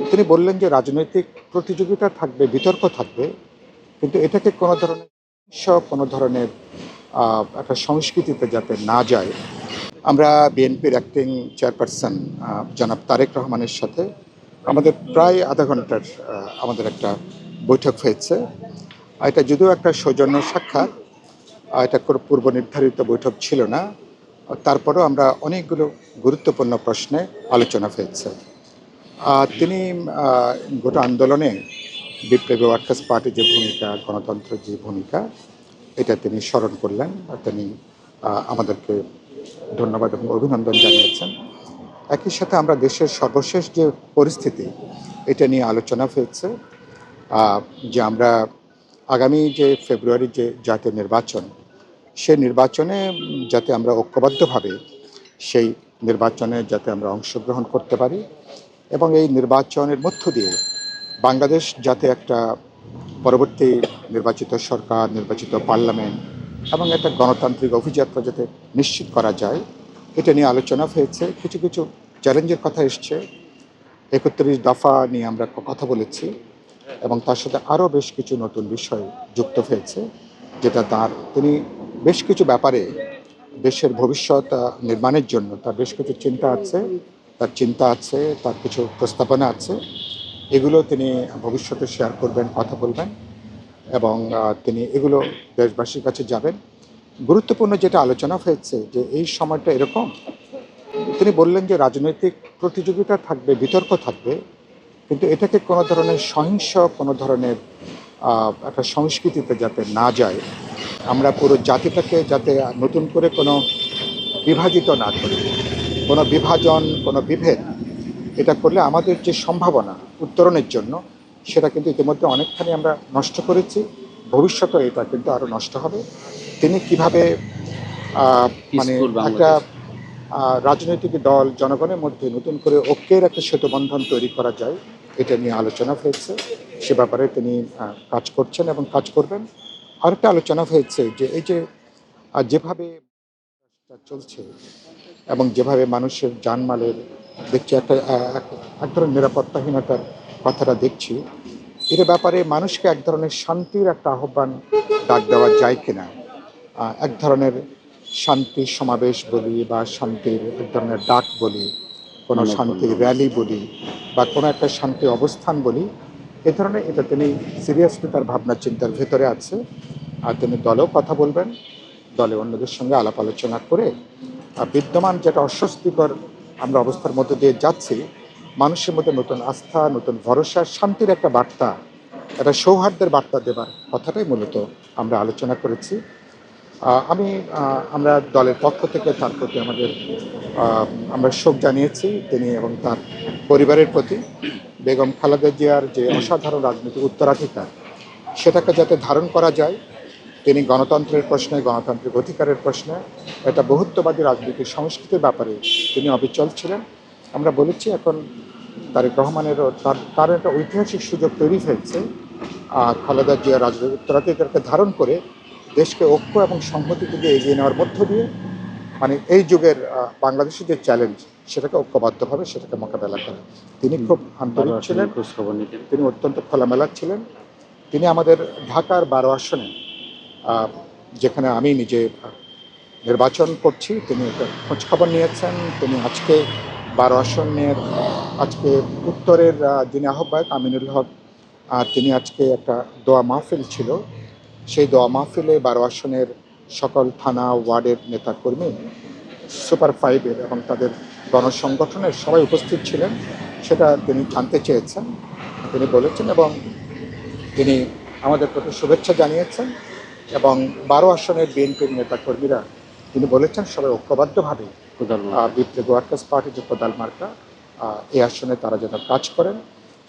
তিনি বললেন যে রাজনৈতিক প্রতিযোগিতা থাকবে, বিতর্ক থাকবে, কিন্তু এটাকে কোনো ধরনের একটা সংস্কৃতিতে যাতে না যায়। আমরা বিএনপির অ্যাক্টিং চেয়ারপারসন জনাব তারেক রহমানের সাথে আমাদের প্রায় আধা ঘন্টার আমাদের একটা বৈঠক হয়েছে। এটা যদিও একটা সৌজন্য সাক্ষাৎ, এটা কোনো পূর্ব নির্ধারিত বৈঠক ছিল না। তারপরেও আমরা অনেকগুলো গুরুত্বপূর্ণ প্রশ্নে আলোচনা হয়েছে। তিনি গোটা আন্দোলনে বিপ্লবী ওয়ার্কার্স পার্টির যে ভূমিকা, গণতন্ত্রের যে ভূমিকা, এটা তিনি স্মরণ করলেন। তিনি আমাদেরকে ধন্যবাদ এবং অভিনন্দন জানিয়েছেন। একই সাথে আমরা দেশের সর্বশেষ যে পরিস্থিতি, এটা নিয়ে আলোচনা হয়েছে। যে আমরা আগামী যে ফেব্রুয়ারির যে জাতীয় নির্বাচন, সে নির্বাচনে যাতে আমরা ঐক্যবদ্ধভাবে সেই নির্বাচনে যাতে আমরা অংশগ্রহণ করতে পারি এবং এই নির্বাচনের মধ্য দিয়ে বাংলাদেশ যাতে একটা পরবর্তী নির্বাচিত সরকার, নির্বাচিত পার্লামেন্ট এবং একটা গণতান্ত্রিক অভিযাত্রা যাতে নিশ্চিত করা যায়, এটা নিয়ে আলোচনা হয়েছে। কিছু কিছু চ্যালেঞ্জের কথা এসছে। ৩১ দফা নিয়ে আমরা কথা বলেছি এবং তার সাথে আরও বেশ কিছু নতুন বিষয় যুক্ত হয়েছে, যেটা তিনি বেশ কিছু ব্যাপারে দেশের ভবিষ্যৎ নির্মাণের জন্য তার বেশ কিছু চিন্তা আছে, তার কিছু প্রস্তাবনা আছে। এগুলো তিনি ভবিষ্যতে শেয়ার করবেন, কথা বলবেন এবং তিনি এগুলো দেশবাসীর কাছে যাবেন। গুরুত্বপূর্ণ যেটা আলোচনা হয়েছে যে এই সময়টা এরকম, তিনি বললেন যে রাজনৈতিক প্রতিযোগিতা থাকবে, বিতর্ক থাকবে, কিন্তু এটাকে কোনো ধরনের কোনো ধরনের একটা সংস্কৃতিতে যাতে না যায়। আমরা পুরো জাতিটাকে যাতে নতুন করে কোনো বিভাজিত না করি, কোনো বিভাজন, কোনো বিভেদ, এটা করলে আমাদের যে সম্ভাবনা উত্তরণের জন্য, সেটা কিন্তু ইতিমধ্যে অনেকখানি আমরা নষ্ট করেছি। ভবিষ্যতে এটা কিন্তু আরও নষ্ট হবে। তিনি কিভাবে মানে একটা রাজনৈতিক দল জনগণের মধ্যে নতুন করে ঐক্যের একটা সেতুবন্ধন তৈরি করা যায়, এটা নিয়ে আলোচনা হয়েছে। সে ব্যাপারে তিনি কাজ করছেন এবং কাজ করবেন। আরেকটা আলোচনা হয়েছে যে এই যে যেভাবে চলছে এবং যেভাবে মানুষের জানমালের দেখছি এক ধরনের নিরাপত্তাহীনতার কথাটা দেখছি, এর ব্যাপারে মানুষকে এক ধরনের শান্তির একটা আহ্বান ডাক দেওয়া যায় কিনা, এক ধরনের শান্তির সমাবেশ বলি বা শান্তির এক ধরনের ডাক বলি, কোনো শান্তির র্যালি বলি বা কোনো একটা শান্তি অবস্থান বলি, এ ধরনের এটা তিনি সিরিয়াসলি তার ভাবনা চিন্তার ভেতরে আছে। আর তিনি দলেও কথা বলবেন, দলে অন্যদের সঙ্গে আলাপ আলোচনা করে বিদ্যমান যেটা অস্বস্তিকর আমরা অবস্থার মধ্যে দিয়ে যাচ্ছি, মানুষের মধ্যে নতুন আস্থা, নতুন ভরসা, শান্তির একটা বার্তা, একটা সৌহার্দ্যের বার্তা দেবার কথাটাই মূলত আমরা আলোচনা করেছি। আমরা দলের পক্ষ থেকে তার প্রতি আমরা শোক জানিয়েছি, তিনি এবং তার পরিবারের প্রতি। বেগম খালেদা জিয়ার যে অসাধারণ রাজনৈতিক উত্তরাধিকার, সেটাকে যাতে ধারণ করা যায়। তিনি গণতন্ত্রের প্রশ্নে, গণতান্ত্রিক অধিকারের প্রশ্নে, একটা বহুত্ববাদী রাজনৈতিক সংস্কৃতির ব্যাপারে তিনি অবিচল ছিলেন। আমরা বলেছি এখন তারেক রহমানেরও তার একটা ঐতিহাসিক সুযোগ তৈরি হয়েছে খালেদা জিয়া রাজনৈতিক উত্তরাধিকারকে ধারণ করে দেশকে ঐক্য এবং সংহতির দিকে এগিয়ে নেওয়ার মধ্য দিয়ে মানে এই যুগের বাংলাদেশের যে চ্যালেঞ্জ, সেটাকে ঐক্যবদ্ধভাবে সেটাকে মোকাবেলা করেন। তিনি খুব আন্তরিক ছিলেন, তিনি অত্যন্ত খোলামেলা ছিলেন। তিনি আমাদের ঢাকার 12 আসনে, যেখানে আমি নিজে নির্বাচন করছি, তিনি একটা খোঁজখবর নিয়েছেন। তিনি আজকে 12 আসনের আজকে উত্তরের যিনি আহ্বায়ক আমিনুল হক, তিনি আজকে একটা দোয়া মাহফিল ছিল, সেই দোয়া মাহফিলে 12 আসনের সকল থানা ওয়ার্ডের নেতাকর্মী, সুপার ফাইভের এবং তাদের গণসংগঠনের সবাই উপস্থিত ছিলেন। সেটা তিনি জানতে চেয়েছেন, তিনি বলেছেন এবং তিনি আমাদের প্রতি শুভেচ্ছা জানিয়েছেন। এবং 12 আসনের বিএনপির নেতাকর্মীরা তিনি বলেছেন সবাই ঐক্যবদ্ধভাবে বিপ্লবী ওয়ার্কার্স পার্টি যে কোদাল মার্কা, এই আসনে তারা যেন কাজ করেন,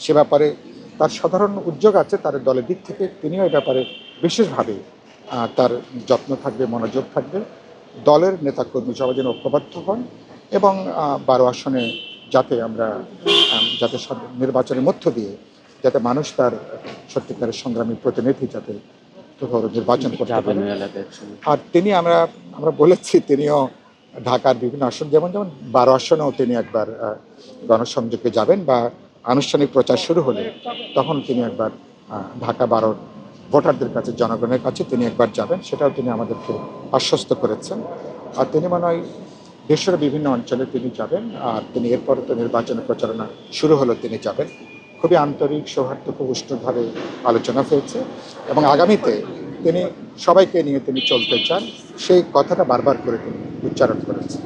সে ব্যাপারে তার সাধারণ উদ্যোগ আছে তার দলের দিক থেকে। তিনিও এই ব্যাপারে বিশেষভাবে তার যত্ন থাকবে, মনোযোগ থাকবে। দলের নেতাকর্মী সবাই যেন ঐক্যবদ্ধ হন এবং 12 আসনে যাতে আমরা যাতে নির্বাচনের মধ্য দিয়ে যাতে মানুষ তার সত্যিকারের সংগ্রামী প্রতিনিধি যাতে নির্বাচন করতে পারে। আর তিনি আমরা বলেছি তিনিও ঢাকার বিভিন্ন আসন যেমন 12 আসনেও তিনি একবার গণসংযোগে যাবেন বা আনুষ্ঠানিক প্রচার শুরু হলে তখন তিনি একবার ঢাকা 12 ভোটারদের কাছে, জনগণের কাছে তিনি একবার যাবেন, সেটাও তিনি আমাদেরকে আশ্বস্ত করেছেন। আর তিনি মনে হয় দেশের বিভিন্ন অঞ্চলে তিনি যাবেন, আর তিনি এরপরে তো নির্বাচনের প্রচারণা শুরু হলো তিনি যাবেন। খুবই আন্তরিক, সৌহার্দ্যপূর্ণ উষ্ণভাবে আলোচনা হয়েছে এবং আগামীতে তিনি সবাইকে নিয়ে তিনি চলতে চান, সেই কথাটা বারবার করে তিনি উচ্চারণ করেছেন।